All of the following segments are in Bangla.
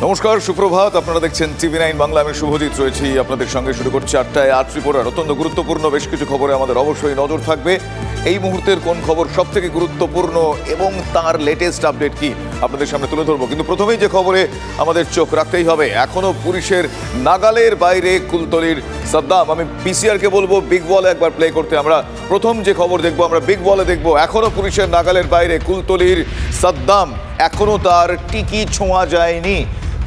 নমস্কার, সুপ্রভাত। আপনারা দেখছেন TV9 বাংলা। আমি শুভজিৎ রয়েছি আপনাদের সঙ্গে। শুরু করছি 8টায় আজ রিপোর্টার। অত্যন্ত গুরুত্বপূর্ণ বেশ কিছু খবরে আমাদের অবশ্যই নজর থাকবে। এই মুহূর্তের কোন খবর সব থেকে গুরুত্বপূর্ণ এবং তার লেটেস্ট আপডেট কি আপনাদের সামনে তুলে ধরবো। কিন্তু প্রথমেই যে খবরে আমাদের চোখ রাখতেই হবে, এখনো পুলিশের নাগালের বাইরে কুলতলির সাদ্দাম। আমি পিসিআরকে বলবো বিগ বলে একবার প্লে করতে। আমরা প্রথম যে খবর দেখবো, আমরা বিগ বলে দেখবো এখনো পুলিশের নাগালের বাইরে কুলতলির সাদ্দাম। এখনো তার টিকি ছোঁয়া যায়নি।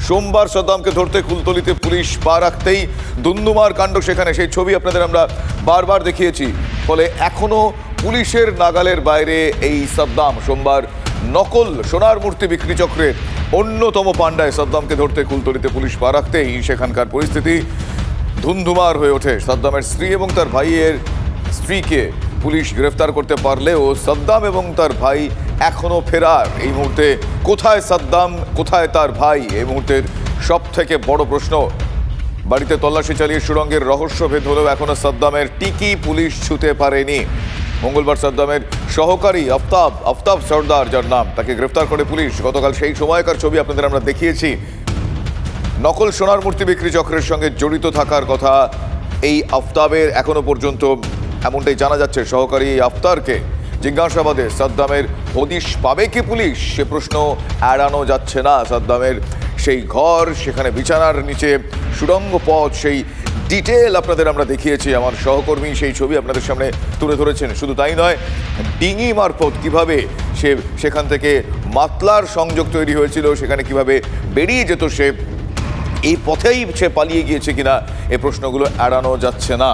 সোমবার সাদ্দামকে ধরতে কুলতলিতে পুলিশ পা রাখতেই দুন্দুমার কাণ্ড সেখানে। সেই ছবি আপনাদের আমরা বারবার দেখিয়েছি। ফলে এখনো পুলিশের নাগালের বাইরে এই সাদ্দাম। সোমবার নকল সোনার মূর্তি বিক্রি চক্রের অন্যতম পাণ্ডায় সাদ্দামকে ধরতে কুলতলিতে পুলিশ পা রাখতেই সেখানকার পরিস্থিতি ধুন্ধুমার হয়ে ওঠে। সাদ্দামের স্ত্রী এবং তার ভাইয়ের স্ত্রীকে পুলিশ গ্রেফতার করতে পারলেও সাদ্দাম এবং তার ভাই এখনো ফেরার। এই মুহূর্তে কোথায় সাদ্দাম, কোথায় তার ভাই? এই মুহূর্তের সব থেকে বড় প্রশ্ন। বাড়িতে তল্লাশি চালিয়ে সুড়ঙ্গের রহস্য ভেদ হলেও এখনো সাদ্দামের টিকি পুলিশ ছুঁতে পারেনি। মঙ্গলবার সাদ্দামের সহকারী আফতাব সর্দার, যার নাম, তাকে গ্রেফতার করে পুলিশ। গতকাল সেই সময়কার ছবি আপনাদের আমরা দেখিয়েছি। নকল সোনার মূর্তি বিক্রি চক্রের সঙ্গে জড়িত থাকার কথা এই আফতাবের। এখনো পর্যন্ত এমনটাই জানা যাচ্ছে। সহকারী আফতারকে জিজ্ঞাসাবাদে সাদ্দামের হদিশ পাবে কি পুলিশ, সে প্রশ্ন এড়ানো যাচ্ছে না। সাদ্দামের সেই ঘর, সেখানে বিছানার নিচে সুড়ঙ্গ পথ, সেই ডিটেল আপনাদের আমরা দেখিয়েছি। আমার সহকর্মী সেই ছবি আপনাদের সামনে তুলে ধরেছেন। শুধু তাই নয়, ডিঙি মারফত কিভাবে সেখান থেকে মাতলার সংযোগ তৈরি হয়েছিল, সেখানে কিভাবে বেরিয়ে যেত সে, এই পথেই সে পালিয়ে গিয়েছে কিনা, এই প্রশ্নগুলো এড়ানো যাচ্ছে না।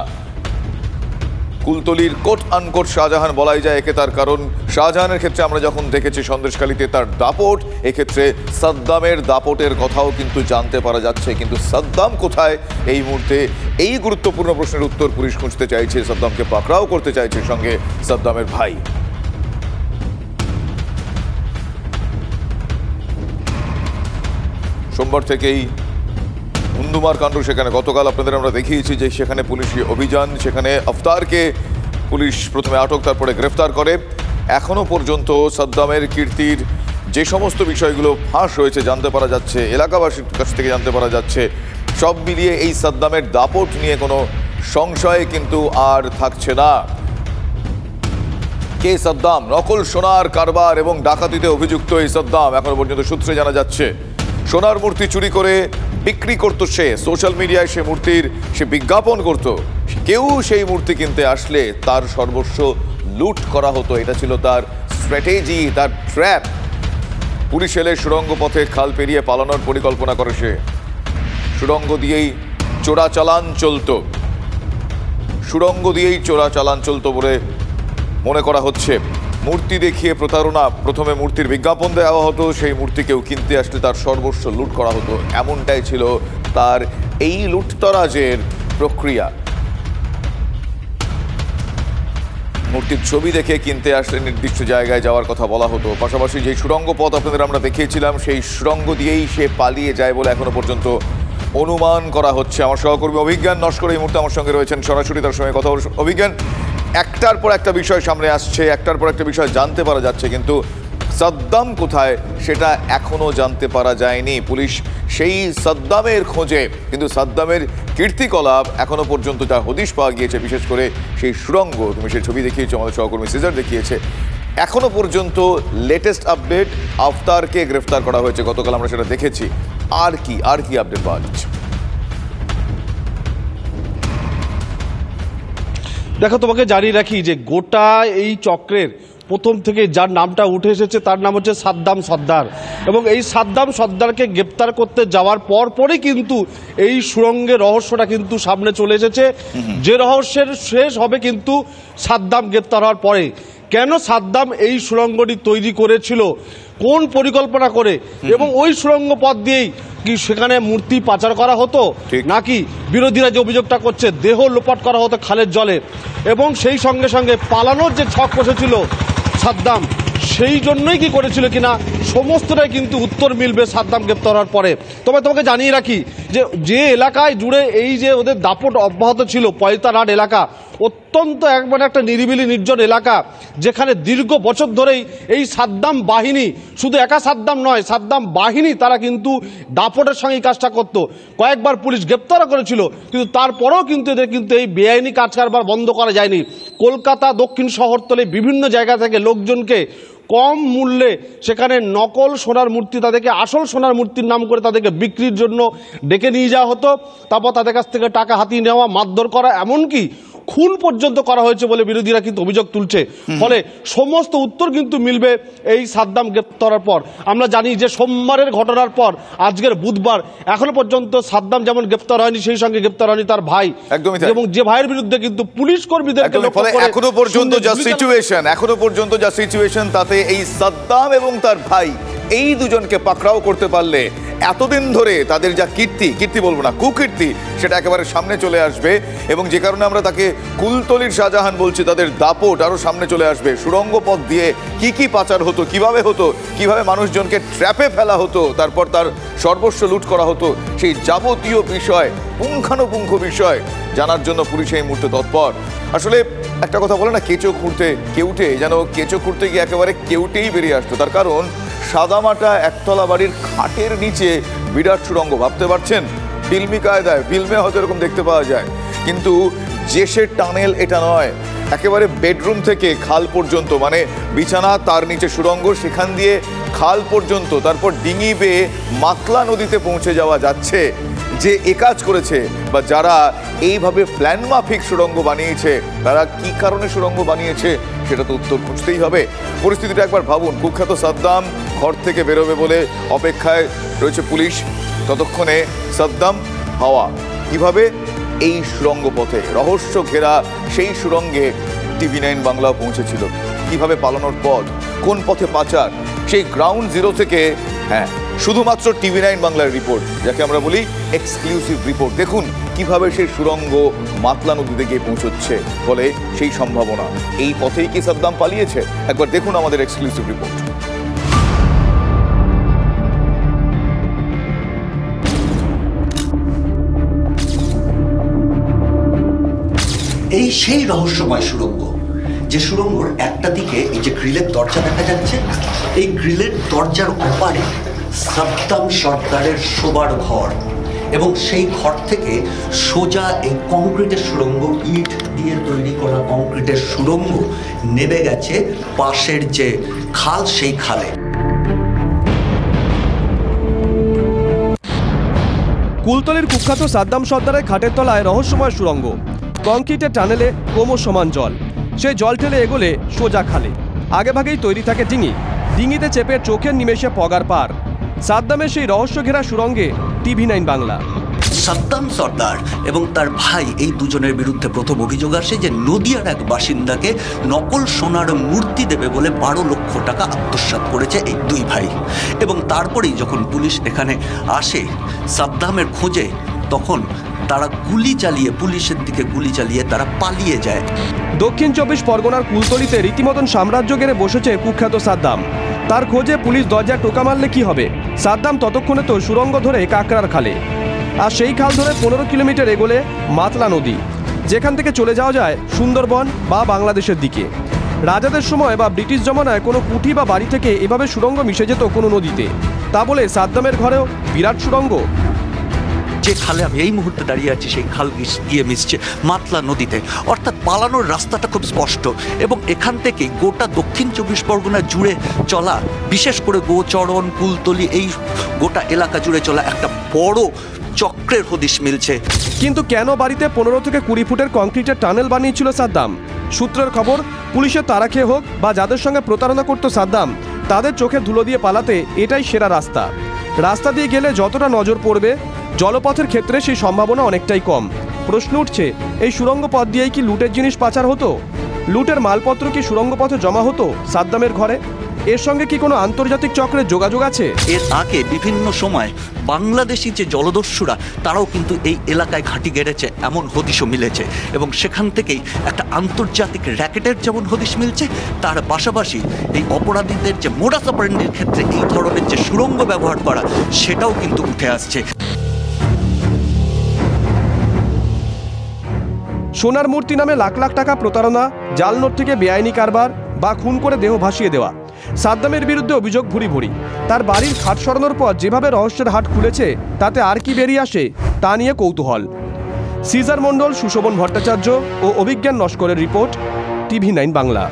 কুলতলির কোট আনকোট শাহজাহান বলাই যায় একে। তার কারণ, শাহজাহানের ক্ষেত্রে আমরা যখন দেখেছি সন্দেশখালীতে তার দাপট, এক্ষেত্রে সাদ্দামের দাপটের কথাও কিন্তু জানতে পারা যাচ্ছে। কিন্তু সাদ্দাম কোথায় এই মুহূর্তে? এই গুরুত্বপূর্ণ প্রশ্নের উত্তর পুলিশ খুঁজতে চাইছে। সাদ্দামকে পাকড়াও করতে চাইছে সঙ্গে সাদ্দামের ভাই। সোমবার থেকেই ধুন্ধুমার কাণ্ড সেখানে। গতকাল আপনাদের আমরা দেখিয়েছি যে সেখানে পুলিশি অভিযান। সেখানে আফতারকে পুলিশ প্রথমে আটক, তারপরে গ্রেফতার করে। এখনো পর্যন্ত সাদ্দামের কীর্তির যে সমস্ত বিষয়গুলো ফাঁস হয়েছে জানতে পারা যাচ্ছে, এলাকাবাসীর কাছ থেকে জানতে পারা যাচ্ছে, সব মিলিয়ে এই সাদ্দামের দাপট নিয়ে কোনো সংশয় কিন্তু আর থাকছে না। কে সাদ্দাম? নকল সোনার কারবার এবং ডাকাতিতে অভিযুক্ত এই সাদ্দাম। এখনো পর্যন্ত সূত্রে জানা যাচ্ছে সোনার মূর্তি চুরি করে বিক্রি করত সে। সোশ্যাল মিডিয়ায় সে বিজ্ঞাপন করত। কেউ সেই মূর্তি কিনতে আসলে তার সর্বস্ব লুট করা হতো। এটা ছিল তার স্ট্র্যাটেজি, তার ট্র্যাপ। পুলিশ এলে সুড়ঙ্গ পথে খাল পেরিয়ে পালানোর পরিকল্পনা করে সে। সুড়ঙ্গ দিয়েই চোরাচালান চলতো বলে মনে করা হচ্ছে। মূর্তি দেখিয়ে প্রতারণা। প্রথমে মূর্তির বিজ্ঞাপন দেওয়া হতো, সেই মূর্তি কেউ কিনতে আসলে তার সর্বস্ব লুট করা হতো। এমনটাই ছিল তার এই লুটতরাজের প্রক্রিয়া। মূর্তির ছবি দেখে কিনতে আসলে নির্দিষ্ট জায়গায় যাওয়ার কথা বলা হতো। পাশাপাশি যে সুড়ঙ্গ পথ আপনাদের আমরা দেখিয়েছিলাম, সেই সুড়ঙ্গ দিয়েই সে পালিয়ে যায় বলে এখনো পর্যন্ত অনুমান করা হচ্ছে। আমার সহকর্মী অভিজ্ঞান নস্কর এই মুহূর্তে আমার সঙ্গে রয়েছেন সরাসরি, তার সঙ্গে কথা বল। অভিজ্ঞান, একটার পর একটা বিষয় সামনে আসছে, একটার পর একটা বিষয় জানতে পারা যাচ্ছে, কিন্তু সাদ্দাম কোথায় সেটা এখনো জানতে পারা যায়নি। পুলিশ সেই সাদ্দামের খোঁজে, কিন্তু সাদ্দামের কীর্তিকলাপ এখনো পর্যন্ত যা হদিশ পাওয়া গিয়েছে, বিশেষ করে সেই সুড়ঙ্গ, তুমি সেই ছবি দেখিয়েছো, আমাদের সহকর্মী সিজার দেখিয়েছে। এখনো পর্যন্ত লেটেস্ট আপডেট, আফতারকে গ্রেফতার করা হয়েছে, গতকাল আমরা সেটা দেখেছি। আর কি আপডেট পাওয়া যাচ্ছে? দেখো, তোমাকে জানিয়ে রাখি যে গোটা এই চক্রের প্রথম থেকে যার নামটা উঠে এসেছে তার নাম হচ্ছে সাদ্দাম সর্দার। এবং এই সাদ্দাম সর্দারকে গ্রেপ্তার করতে যাওয়ার পরই কিন্তু এই সুড়ঙ্গের রহস্যটা কিন্তু সামনে চলে এসেছে। যে রহস্যের শেষ হবে কিন্তু সাদ্দাম গ্রেপ্তার হওয়ার পরে। কেন সাদ্দাম এই সুড়ঙ্গটি তৈরি করেছিল, কোন পরিকল্পনা করে, এবং ওই সুড়ঙ্গ পথ দিয়েই কি সেখানে মূর্তি পাচার করা হতো, নাকি বিরোধীরা যে অভিযোগটা করছে দেহ লোপাট করা হতো খালের জলে, এবং সেই সঙ্গে সঙ্গে পালানোর যে ছক কষেছিল সাদ্দাম, সেই জন্যই কি করেছিল কিনা সমস্তটাই কিন্তু উত্তর মিলবে সাদ্দাম গ্রেপ্তার হওয়ার পরে। তবে তোমাকে জানিয়ে রাখি যে এলাকায় জুড়ে এই যে ওদের দাপট অব্যাহত ছিল, পয়তারহাট এলাকা অত্যন্ত একবারে একটা নিরিবিলি নির্জন এলাকা, যেখানে দীর্ঘ বছর ধরেই এই সাদ্দাম বাহিনী, শুধু একা সাদ্দাম নয়, সাদ্দাম বাহিনী তারা কিন্তু দাপটের সঙ্গে কাজটা করতো। কয়েকবার পুলিশ গ্রেপ্তারও করেছিল, কিন্তু তারপরেও কিন্তু এদের কিন্তু এই বেআইনি কাজ কারবার বন্ধ করা যায়নি। কলকাতা দক্ষিণ শহরতলে বিভিন্ন জায়গা থেকে লোকজনকে কম মূল্যে সেখানে নকল সোনার মূর্তি, তাদেরকে আসল সোনার মূর্তির নাম করে তাদেরকে বিক্রির জন্য ডেকে নিয়ে যাওয়া হতো। তারপর তাদের কাছ থেকে টাকা হাতিয়ে নেওয়া, মারধর করা, এমনকি খুন পর্যন্ত করা হয়েছে বলে বিরোধীরা কিন্তু অভিযোগ তুলছে। ফলে সমস্ত উত্তর কিন্তু মিলবে এই সাদ্দাম গ্রেপ্তারের পর। আমরা জানি যে সোমবারের ঘটনার পর আজকের বুধবার এখনো পর্যন্ত সাদ্দাম যেমন গ্রেপ্তার হয়নি, সেই সঙ্গে গ্রেপ্তার হয়নি তার ভাই, এবং যে ভাইয়ের বিরুদ্ধে কিন্তু পুলিশ কর্মীদেরকে এখনো পর্যন্ত যা সিচুয়েশন তাতে এই সাদ্দাম এবং তার ভাই এই দুজনকে পাকড়াও করতে পারলে এতদিন ধরে তাদের যা কীর্তি বলবো না, কুকীর্তি, সেটা একেবারে সামনে চলে আসবে। এবং যে কারণে আমরা তাকে কুলতলির শাহজাহান বলছি, তাদের দাপট আরো সামনে চলে আসবে। সুড়ঙ্গ পথ দিয়ে কি পাচার হতো, কিভাবে মানুষজনকে ট্র্যাপে ফেলা হতো, তারপর তার সর্বস্ব লুট করা হতো, সেই যাবতীয় বিষয়, পুঙ্খানুপুঙ্খ বিষয় জানার জন্য পুলিশ এই মুহূর্তে তৎপর। আসলে একটা কথা বলে না, কেউটে যেন কেঁচো খুঁড়তে গিয়ে একেবারে কেউটেই বেরিয়ে আসতো। তার কারণ সাদামাটা একতলা বাড়ির খাটের নিচে বিরাট সুড়ঙ্গ, ভাবতে পারছেন? ফিল্মি কায়দায়, ফিল্মে হয়তো এরকম দেখতে পাওয়া যায়, কিন্তু জেসের টানেল এটা নয়। একেবারে বেডরুম থেকে খাল পর্যন্ত, মানে বিছানা, তার নিচে সুড়ঙ্গ, সেখান দিয়ে খাল পর্যন্ত, তারপর ডিঙি বেয়ে মাতলা নদীতে পৌঁছে যাওয়া যাচ্ছে। যে কাজ করেছে বা যারা এইভাবে প্ল্যান মাফিক সুড়ঙ্গ বানিয়েছে, তারা কি কারণে সুড়ঙ্গ বানিয়েছে সেটা তো উত্তর খুঁজতেই হবে। পরিস্থিতিটা একবার ভাবুন। কুখ্যাত সাদ্দাম ঘর থেকে বেরোবে বলে অপেক্ষায় রয়েছে পুলিশ, ততক্ষণে সাদ্দাম হাওয়া কিভাবে এই সুড়ঙ্গ পথে, রহস্য ঘেরা সেই সুড়ঙ্গে TV9 বাংলা পৌঁছেছিল, কিভাবে পালানোর পথ, কোন পথে পাচার, সেই গ্রাউন্ড জিরো থেকে। হ্যাঁ, শুধুমাত্র TV9 বাংলার রিপোর্ট, যাকে আমরা বলি এক্সক্লুসিভ রিপোর্ট। দেখুন কিভাবে সেই সুড়ঙ্গ মাতলা নদীতে গিয়ে পৌঁছচ্ছে, ফলে সেই সম্ভাবনা এই পথেই কি সাদ্দাম পালিয়েছে। একবার দেখুন আমাদের এক্সক্লুসিভ রিপোর্ট। এই সেই রহস্যময় সুড়ঙ্গ, যে সুড়ঙ্গর একটা দিকে এই যে গ্রিলের দরজা দেখা যাচ্ছে, এই গ্রিলের দরজার ওপারে সাদ্দাম সর্দারের শোবার ঘর, এবং সেই ঘর থেকে সোজা এই কংক্রিটের সুড়ঙ্গ, ইট দিয়ে তৈরি করা কংক্রিটের সুড়ঙ্গ নেমে গেছে পাশের যে খাল, সেই খালে। কুলতলির কুখ্যাত সাদ্দাম সর্দারের খাটের তলায় রহস্যময় সুড়ঙ্গ, কংক্রিটের টানেলে কোমর সমান জল, সেই জল ঠেলে এগোলে সোজা খালে। আগেভাগেই তৈরি থাকে ডিঙিতে চেপে চোখের নিমেষে পগার পার। সাদ্দামের সেই রহস্য ঘেরা সুড়ঙ্গে TV9 বাংলা। সাদ্দাম সর্দার এবং তার ভাই, এই দুজনের বিরুদ্ধে প্রথম অভিযোগ আসে যে নদিয়ার এক বাসিন্দাকে নকল সোনার মূর্তি দেবে বলে 12 লক্ষ টাকা আত্মসাৎ করেছে এই দুই ভাই। এবং তারপরেই যখন পুলিশ এখানে আসে সাদ্দামের খোঁজে, তখন তারা পুলিশের দিকে গুলি চালিয়ে তারা পালিয়ে যায়। দক্ষিণ 24 পরগনার কুলতলিতে রীতিমতন সাম্রাজ্য গেড়ে বসেছে কুখ্যাত সাদ্দাম। তার খোঁজে পুলিশ দরজায় টোকা মারলে কি হবে? সাদ্দাম ততক্ষণে তো সুড়ঙ্গ ধরে কাকড়ার খালে, আর সেই খাল ধরে 15 কিলোমিটার এগোলে মাতলা নদী, যেখান থেকে চলে যাওয়া যায় সুন্দরবন বা বাংলাদেশের দিকে। রাজাদের সময় বা ব্রিটিশ জমানায় কোনো কুঠি বা বাড়ি থেকে এভাবে সুড়ঙ্গ মিশে যেত কোনো নদীতে, তা বলে সাদ্দামের ঘরেও বিরাট সুড়ঙ্গ। যে খালে আমি এই মুহূর্তে দাঁড়িয়ে আছি, সেই খাল গিয়ে মিশছে মাতলা নদীতে, অর্থাৎ পালানোর রাস্তাটা খুব স্পষ্ট। এবং এখান থেকে গোটা দক্ষিণ 24 পরগনা জুড়ে চলা, বিশেষ করে গোচরণ, কুলতলি, এই গোটা এলাকা জুড়ে চলা একটা বড় চক্রের হদিশ মিলছে। কিন্তু কেন বাড়িতে 15 থেকে 20 ফুটের কংক্রিটের টানেল বানিয়েছিল সাদ্দাম? সূত্রের খবর, পুলিশের তাড়া খেয়ে হোক বা যাদের সঙ্গে প্রতারণা করত সাদ্দাম, তাদের চোখে ধুলো দিয়ে পালাতে এটাই সেরা রাস্তা দিয়ে গেলে যতটা নজর পড়বে, জলপথের ক্ষেত্রে সেই সম্ভাবনা অনেকটাই কম। প্রশ্ন উঠছে, এই সুড়ঙ্গ পথ দিয়েই কি লুটের জিনিস পাচার হতো? লুটের মালপত্র কি সুড়ঙ্গ পথে জমা হতো সাদ্দামের ঘরে? এর সঙ্গে কি কোনো আন্তর্জাতিক চক্রের যোগাযোগ আছে? এর আগে বিভিন্ন সময় বাংলাদেশি যে জলদস্যুরা তারাও কিন্তু এই এলাকায় ঘাঁটি গেড়েছে এমন হদিশও মিলেছে, এবং সেখান থেকেই একটা আন্তর্জাতিক র্যাকেটের যেমন হদিশ মিলছে, তার পাশাপাশি এই অপরাধীদের যে মোডাস অপারেন্ডির ক্ষেত্রে এই ধরনের যে সুড়ঙ্গ ব্যবহার করা সেটাও কিন্তু উঠে আসছে। সোনার মূর্তি নামে লাখ লাখ টাকা প্রতারণা, জাল নোট থেকে বেআইনি কারবার বা খুন করে দেহ ভাসিয়ে দেওয়া, সাদ্দামের বিরুদ্ধে অভিযোগ ভুরি ভুরি। তার বাড়ির খাট সরানোর পর যেভাবে রহস্যের হাট খুলেছে তাতে আর কি বেরিয়ে আসে তা নিয়ে কৌতূহল। সিজার মণ্ডল, সুশোভন ভট্টাচার্য ও অভিজ্ঞান নস্করের রিপোর্ট, TV9 বাংলা।